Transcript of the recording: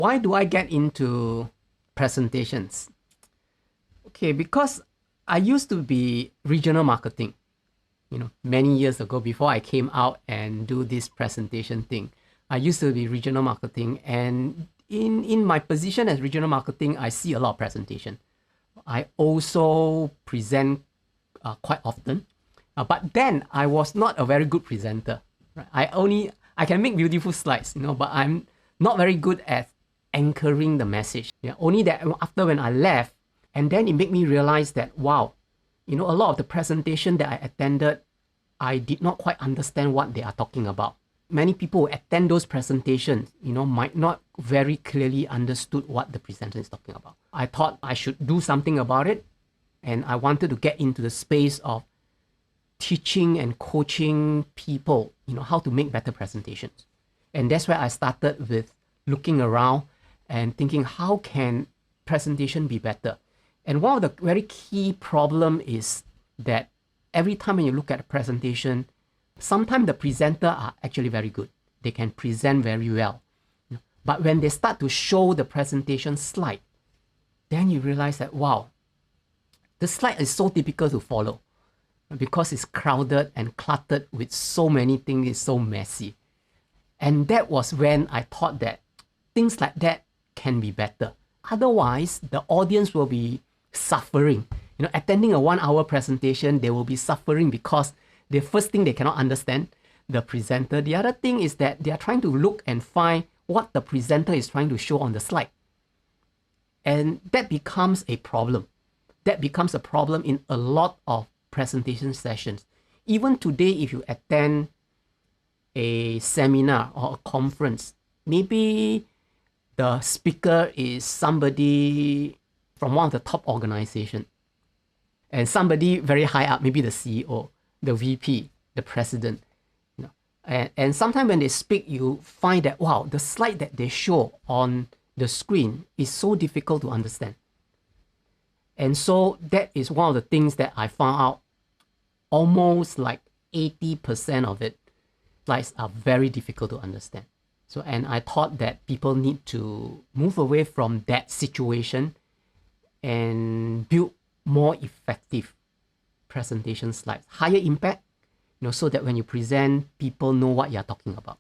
Why do I get into presentations? Okay, because I used to be regional marketing, many years ago before I came out and do this presentation thing. I used to be regional marketing, and in my position as regional marketing, I see a lot of presentation. I also present quite often, but then I was not a very good presenter. Right? I can make beautiful slides, but I'm not very good at anchoring the message. Yeah, only that after when I left, and then it made me realize that wow, a lot of the presentation that I attended, I did not quite understand what they are talking about. Many people who attend those presentations, might not very clearly understood what the presenter is talking about. I thought I should do something about it, and I wanted to get into the space of teaching and coaching people, how to make better presentations. And that's where I started with looking around and thinking, how can presentation be better? And one of the very key problem is that every time when you look at a presentation, sometimes the presenter are actually very good. They can present very well. But when they start to show the presentation slide, then you realize that, wow, the slide is so difficult to follow because it's crowded and cluttered with so many things. It's so messy. And that was when I thought that things like that can be better. Otherwise, the audience will be suffering. Attending a 1-hour presentation, they will be suffering because the first thing they cannot understand the presenter. The other thing is that they are trying to look and find what the presenter is trying to show on the slide. And that becomes a problem. That becomes a problem in a lot of presentation sessions. Even today, if you attend a seminar or a conference, maybe the speaker is somebody from one of the top organizations, and somebody very high up, maybe the CEO, the VP, the president. And sometimes when they speak, you find that, wow, the slide that they show on the screen is so difficult to understand. And so that is one of the things that I found out. Almost like 80% of it, slides are very difficult to understand. So, and I thought that people need to move away from that situation and build more effective presentation slides, higher impact, so that when you present, people know what you're talking about.